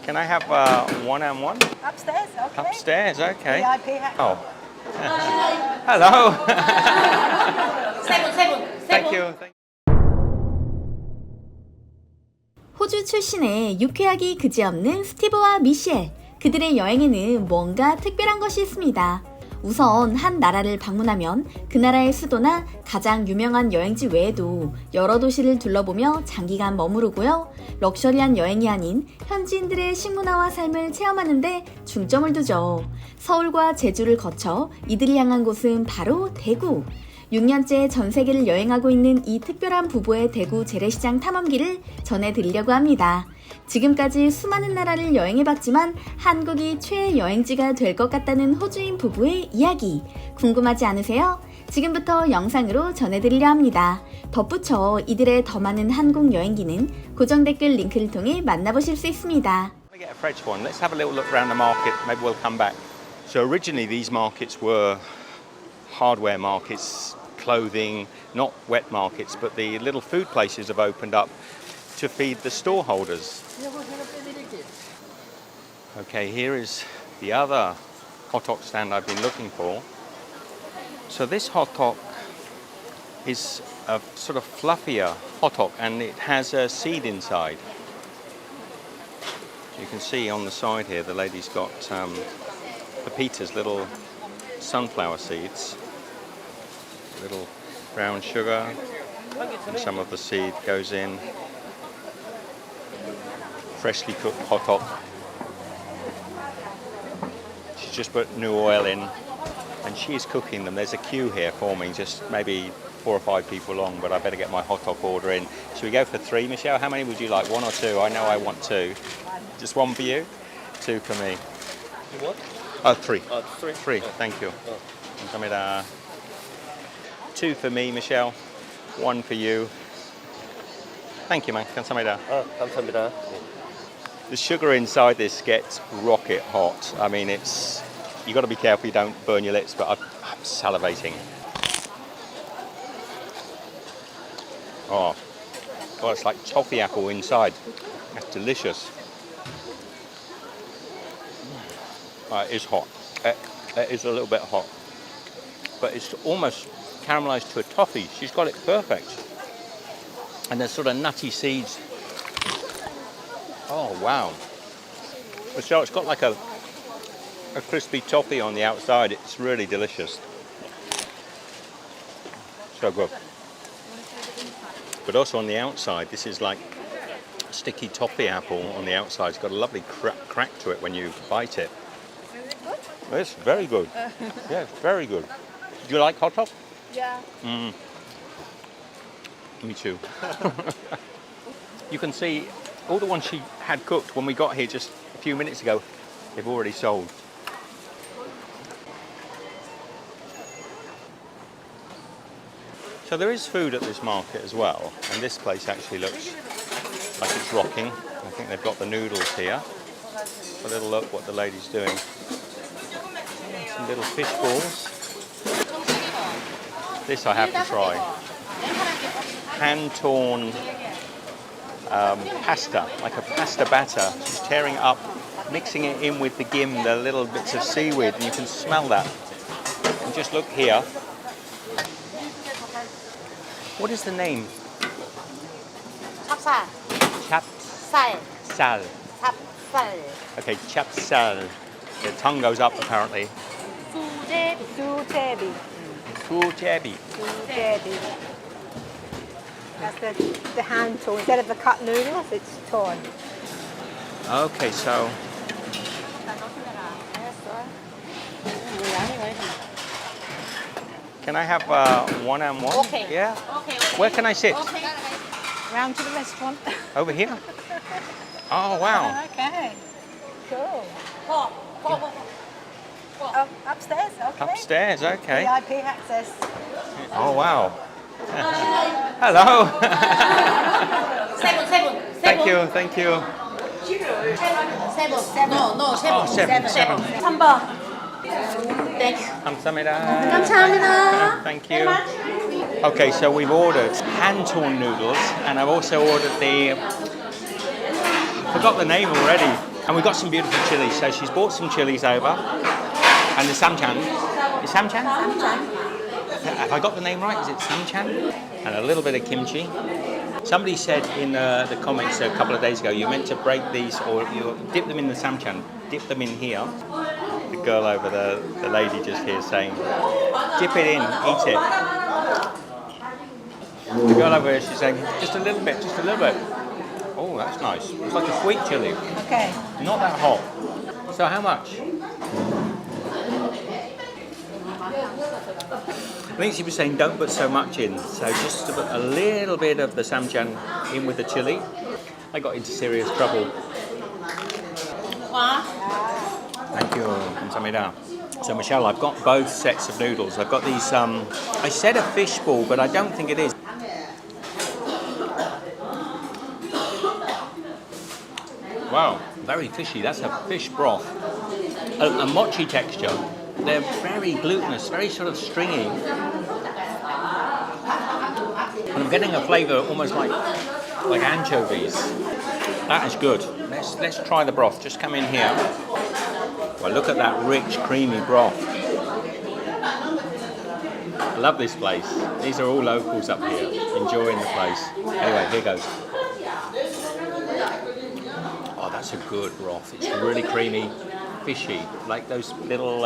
Can I have one and one? Upstairs, okay. Upstairs, okay. VIP hat. Oh. Hello. 세분. Thank you. 호주 출신의 유쾌하기 그지없는 스티브와 미셸. 그들의 여행에는 뭔가 특별한 것이 있습니다. 우선 한 나라를 방문하면 그 나라의 수도나 가장 유명한 여행지 외에도 여러 도시를 둘러보며 장기간 머무르고요. 럭셔리한 여행이 아닌 현지인들의 식문화와 삶을 체험하는 데 중점을 두죠. 서울과 제주를 거쳐 이들이 향한 곳은 바로 대구. 6년째 전 세계를 여행하고 있는 이 특별한 부부의 대구 재래시장 탐험기를 전해드리려고 합니다. 지금까지 수많은 나라를 여행해봤지만 한국이 최애 여행지가 될 것 같다는 호주인 부부의 이야기 궁금하지 않으세요? 지금부터 영상으로 전해드리려 합니다. 덧붙여 이들의 더 많은 한국 여행기는 고정 댓글 링크를 통해 만나보실 수 있습니다. Let me get a fresh one. Let's have a little look around the market. Maybe we'll come back. So originally these markets were hardware markets, clothing, not wet markets, but the little food places have opened up to feed the storeholders. Okay, here is the other hotteok stand I've been looking for. So this hotteok is a sort of fluffier hotteok and it has a seed inside. You can see on the side here the lady's got pepitas, little sunflower seeds, little brown sugar, and some of the seed goes in. Freshly cooked hotteok. She's just put new oil in and she's cooking them. There's a queue here forming, just maybe 4 or 5 people long, but I better get my hotteok order in. Should we go for 3, Michelle? How many would you like? 1 or 2? I know I want 2. Just 1 for you? 2 for me. You what? 3. 3. 3, thank you. 감사합니다. 2 for me, Michelle. 1 for you. Thank you, man. 감사합니다. 감사합니다. The sugar inside this gets rocket hot. I mean, you got to be careful you don't burn your lips, but I'm salivating. Oh, it's like toffee apple inside. That's delicious. It is hot. It is a little bit hot, but it's almost caramelized to a toffee. She's got it perfect. And there's sort of nutty seeds. Oh, wow. So it's got like a crispy toffee on the outside. It's really delicious. So good. But also on the outside, this is like sticky toffee apple on the outside. It's got a lovely crack to it when you bite it. It's very good. Yeah, it's very good. Do you like hotteok? Yeah. Me too. You can see all the ones she had cooked when we got here just a few minutes ago, they've already sold. So there is food at this market as well, and this place actually looks like it's rocking. I think they've got the noodles here. A little look what the lady's doing. Some little fish balls. This I have to try. Hand-torn pasta, like a pasta batter. She's tearing it up, mixing it in with the gim, the little bits of seaweed, and you can smell that. And just look here. What is the name? 찹쌀. Chapsal. 찹쌀. Okay, chapsal. The tongue goes up apparently. Sujebi. Sujebi. Sujebi. That's the hand torn. Instead of the cut noodles, it's torn. Okay, so can I have 1 and 1? Okay. Yeah. Okay. Where can I sit? Okay. Round to the restaurant. Over here? Oh, wow. Okay. Cool. 어. Upstairs, okay. Upstairs, okay. VIP access. Oh, wow. Hello. 세분. Thank you, thank you. 세분. No, Oh, seven. 3번. Thank you. 감사합니다. 감사합니다. Thank you. Okay, so we've ordered hand-torn noodles, and I've also ordered I forgot the name already. And we've got some beautiful chilies. So she's bought some chilies over. And the samchan. Is samchan? Have I got the name right? Is it samchan? And a little bit of kimchi. Somebody said in the comments a couple of days ago, you're meant to break these or you dip them in the samchan, dip them in here. The girl over the lady just here saying, dip it in, eat it. The girl over here, she's saying, just a little bit, just a little bit. Oh, that's nice. It's like a sweet chili. Okay. Not that hot. So how much? I think she was saying don't put so much in, so just to put a little bit of the samchan in with the chili. I got into serious trouble. Thank you, 감사합니다. So Michelle, I've got both sets of noodles. I've got these, I said a fish ball, but I don't think it is. Wow, very fishy. That's a fish broth. A mochi texture. They're very glutinous, very sort of stringy. And I'm getting a flavour almost like anchovies. That is good. Let's try the broth. Just come in here. Well, look at that rich, creamy broth. I love this place. These are all locals up here, enjoying the place. Anyway, here goes. Oh, that's a good broth. It's really creamy, fishy, like those little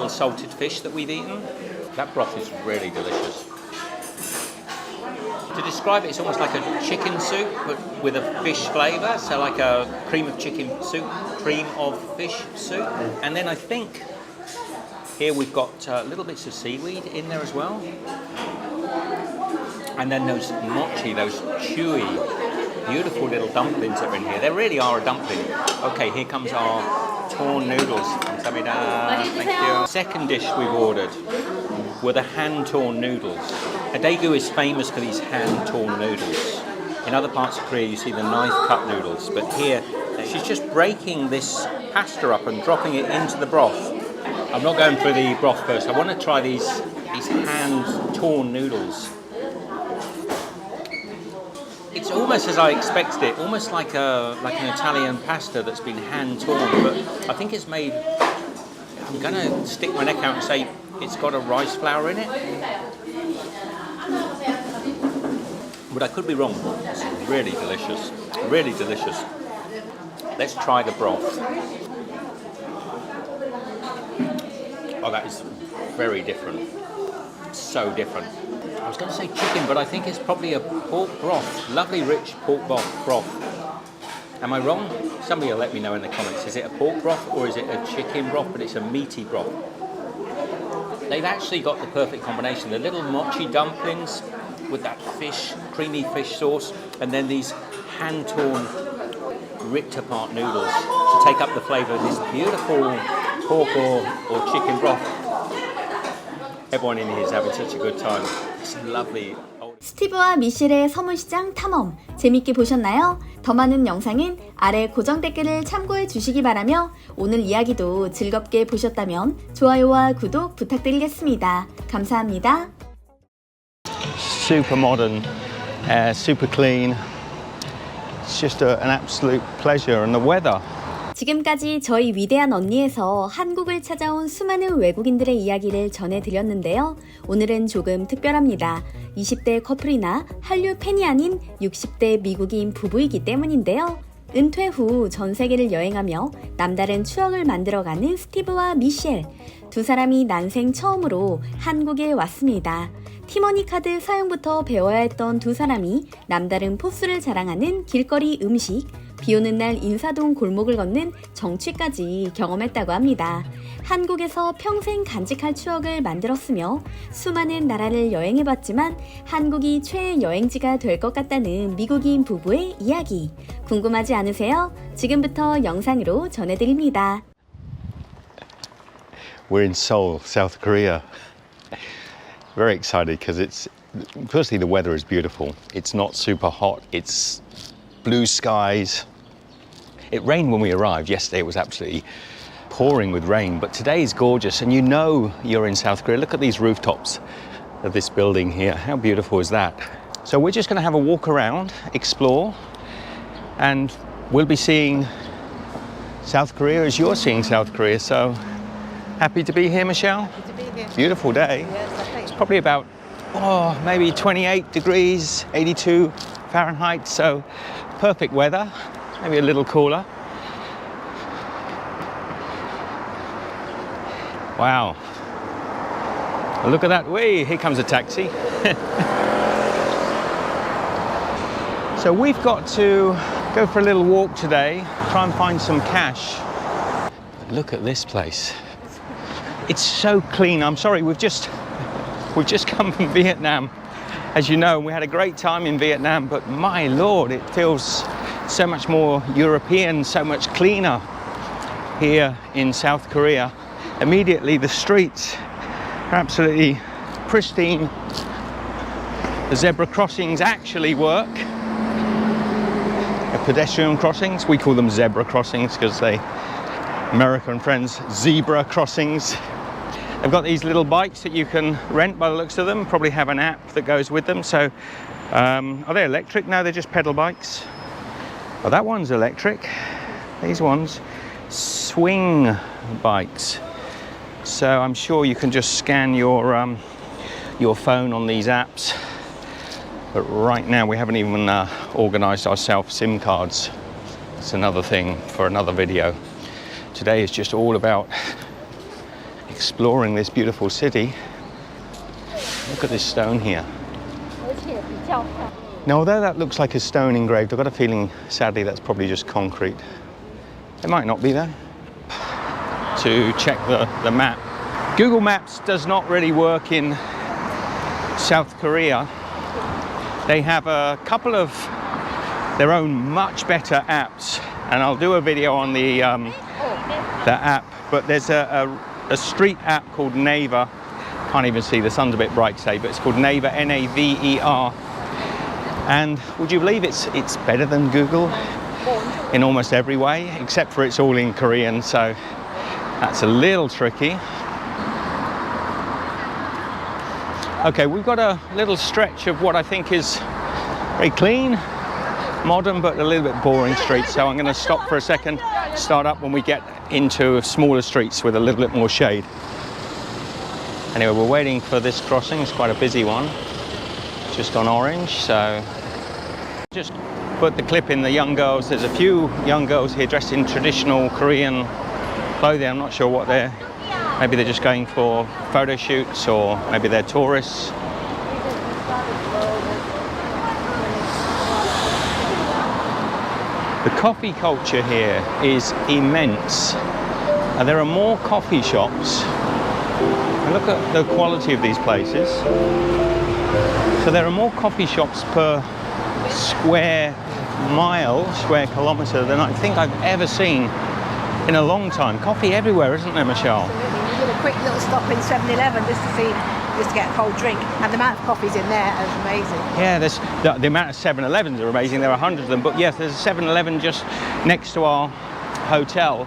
salted fish that we've eaten. That broth is really delicious. To describe it, it's almost like a chicken soup, but with a fish flavour. So like a cream of chicken soup, cream of fish soup. And then I think here we've got little bits of seaweed in there as well. And then those mochi, those chewy, beautiful little dumplings that are in here. They really are a dumpling. Okay, here comes our torn noodles. Thank you. Second dish we've ordered were the hand-torn noodles. Daegu is famous for these hand-torn noodles. In other parts of Korea, you see the knife-cut noodles, but here she's just breaking this pasta up and dropping it into the broth. I'm not going for the broth first. I want to try these hand-torn noodles. It's almost as I expected it, almost like an Italian pasta that's been hand-torn, but I think it's made. I'm going to stick my neck out and say it's got a rice flour in it. But I could be wrong. It's really delicious. Really delicious. Let's try the broth. Oh, that is very different. So different. I was going to say chicken, but I think it's probably a pork broth. Lovely, rich pork broth. Am I wrong? Somebody will let me know in the comments. Is it a pork broth or is it a chicken broth? But it's a meaty broth. They've actually got the perfect combination. The little mochi dumplings with that fish, creamy fish sauce, and then these hand-torn, ripped-apart noodles to take up the flavour of this beautiful pork or chicken broth. Everyone in here is having such a good time. It's lovely. 스티브와 미셸의 서문시장 탐험 재밌게 보셨나요? 더 많은 영상은 아래 고정 댓글을 참고해 주시기 바라며 오늘 이야기도 즐겁게 보셨다면 좋아요와 구독 부탁드리겠습니다. 감사합니다. Super modern, super clean. It's just an absolute pleasure, and the weather. 지금까지 저희 위대한 언니에서 한국을 찾아온 수많은 외국인들의 이야기를 전해드렸는데요. 오늘은 조금 특별합니다. 20대 커플이나 한류 팬이 아닌 60대 미국인 부부이기 때문인데요. 은퇴 후 전 세계를 여행하며 남다른 추억을 만들어가는 스티브와 미셸. 두 사람이 난생 처음으로 한국에 왔습니다. 티머니 카드 사용부터 배워야 했던 두 사람이 남다른 포스를 자랑하는 길거리 음식, 비오는 날 인사동 골목을 걷는 정취까지 경험했다고 합니다. 한국에서 평생 간직할 추억을 만들었으며 수많은 나라를 여행해봤지만 한국이 최애 여행지가 될 것 같다는 미국인 부부의 이야기. 궁금하지 않으세요? 지금부터 영상으로 전해드립니다. We're in Seoul, South Korea. Very excited because firstly the weather is beautiful. It's not super hot. It's blue skies. It rained when we arrived. Yesterday it was absolutely pouring with rain, but today is gorgeous, and you know you're in South Korea. Look at these rooftops of this building here. How beautiful is that? So we're just going to have a walk around, explore, and we'll be seeing South Korea as you're seeing South Korea. So happy to be here, Michelle? Happy to be here. Beautiful day. Yes, I think. It's probably about, maybe 28 degrees, 82 Fahrenheit. So perfect weather, maybe a little cooler. Wow. Look at that. Whee, here comes a taxi. So we've got to go for a little walk today, try and find some cash. But look at this place. It's so clean. I'm sorry, we've just come from Vietnam, as you know, and we had a great time in Vietnam, but my Lord, it feels so much more European, so much cleaner here in South Korea. Immediately the streets are absolutely pristine. The zebra crossings actually work. The pedestrian crossings, we call them zebra crossings because they, American friends, zebra crossings. They've got these little bikes that you can rent by the looks of them, probably have an app that goes with them. So are they electric? No, they're just pedal bikes. Oh, that one's electric. These ones, swing bikes. So I'm sure you can just scan your phone on these apps. But right now we haven't even organised ourselves SIM cards. It's another thing for another video. Today is just all about exploring this beautiful city. Look at this stone here. Now, although that looks like a stone engraved, I've got a feeling, sadly, that's probably just concrete. It might not be though. To check the map. Google Maps does not really work in South Korea. They have a couple of their own much better apps, and I'll do a video on the app, but there's a street app called Naver. Can't even see, the sun's a bit bright today, but it's called Naver, N-A-V-E-R. And would you believe it's better than Google in almost every way, except for it's all in Korean, so that's a little tricky. Okay, we've got a little stretch of what I think is very clean, modern, but a little bit boring streets. So I'm going to stop for a second, start up when we get into smaller streets with a little bit more shade. Anyway, we're waiting for this crossing. It's quite a busy one. Just on orange, so just put the clip in the young girls. There's a few young girls here dressed in traditional Korean clothing. I'm not sure what they're, maybe they're just going for photo shoots, or maybe they're tourists. The coffee culture here is immense. There are more coffee shops. And look at the quality of these places. So there are more coffee shops per square mile, square kilometre than I think I've ever seen in a long time. Coffee everywhere, isn't there, Michelle? We did a quick little stop in 7-Eleven just to get a cold drink, and the amount of coffees in there is amazing. Yeah, there's the amount of 7-Elevens are amazing. There are hundreds of them, but yes, there's a 7-Eleven just next to our hotel,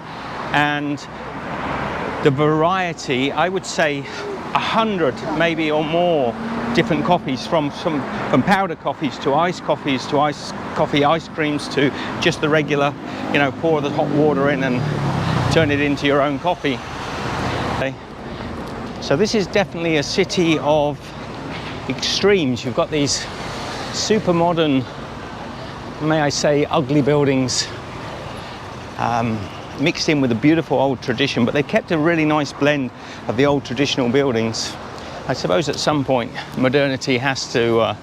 and the variety, I would say 100 maybe or more different coffees, from powder coffees to iced coffees to iced coffee ice creams to just the regular, you know, pour the hot water in and turn it into your own coffee. Okay. So this is definitely a city of extremes. You've got these super modern, may I say, ugly buildings mixed in with a beautiful old tradition, but they've kept a really nice blend of the old traditional buildings. I suppose at some point modernity has to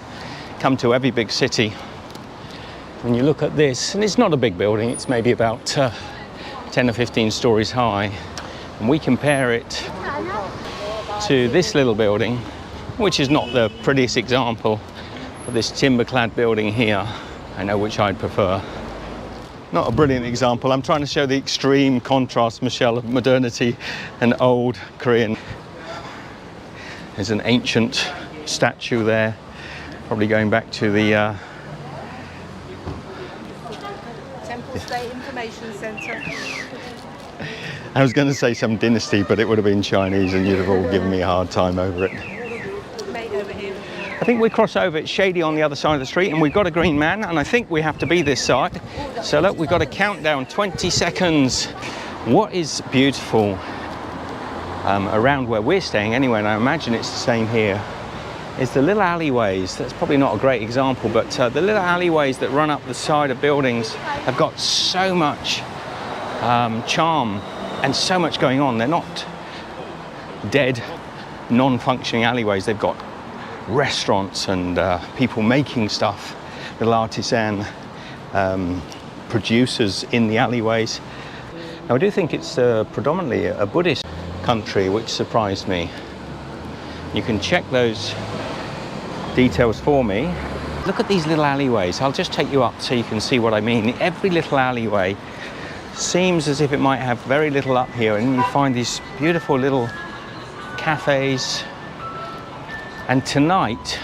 come to every big city. When you look at this, and it's not a big building, it's maybe about 10 or 15 stories high, and we compare it to this little building, which is not the prettiest example, but this timber-clad building here, I know which I'd prefer. Not a brilliant example. I'm trying to show the extreme contrast, Michelle, of modernity and old Korean. There's an ancient statue there, probably going back to the Temple State Information Centre. I was going to say some dynasty, but it would have been Chinese and you'd have all given me a hard time over it. Mate over here. I think we cross over, it's shady on the other side of the street, and we've got a green man, and I think we have to be this side. So look, we've got a countdown, 20 seconds. What is beautiful around where we're staying anyway, and I imagine it's the same here, is the little alleyways. That's probably not a great example, but the little alleyways that run up the side of buildings have got so much charm and so much going on. They're not dead, non-functioning alleyways. They've got restaurants and people making stuff, little artisan producers in the alleyways. Now, I do think it's predominantly a Buddhist country, which surprised me. You can check those details for me. Look at these little alleyways. I'll just take you up so you can see what I mean. Every little alleyway seems as if it might have very little up here, and you find these beautiful little cafes. And tonight,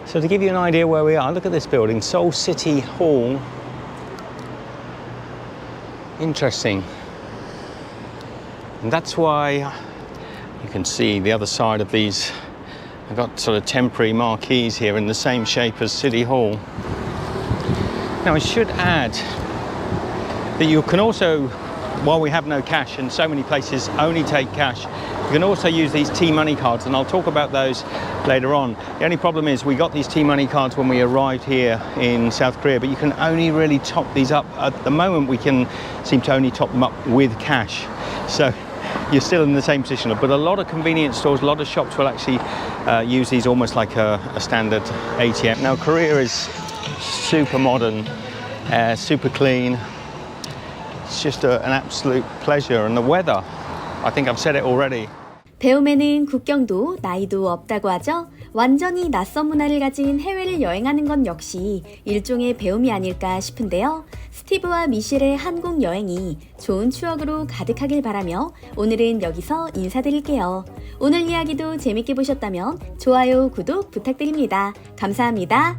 so to give you an idea where we are, look at this building, Seoul City Hall. Interesting. And that's why you can see the other side of these. I've got sort of temporary marquees here in the same shape as City Hall. Now, I should add that you can also, while we have no cash and so many places only take cash, you can also use these T-Money cards, and I'll talk about those later on. The only problem is we got these T-Money cards when we arrived here in South Korea, but you can only really top these up. At the moment, we can seem to only top them up with cash. So you're still in the same position. But a lot of convenience stores, a lot of shops will actually use these almost like a standard ATM. Now, Korea is super modern, super clean. It's just an absolute pleasure. And the weather, I think I've said it already. 배움에는 국경도 나이도 없다고 하죠. 완전히 낯선 문화를 가진 해외를 여행하는 건 역시 일종의 배움이 아닐까 싶은데요. 스티브와 미셸의 한국 여행이 좋은 추억으로 가득하길 바라며 오늘은 여기서 인사드릴게요. 오늘 이야기도 재밌게 보셨다면 좋아요, 구독 부탁드립니다. 감사합니다.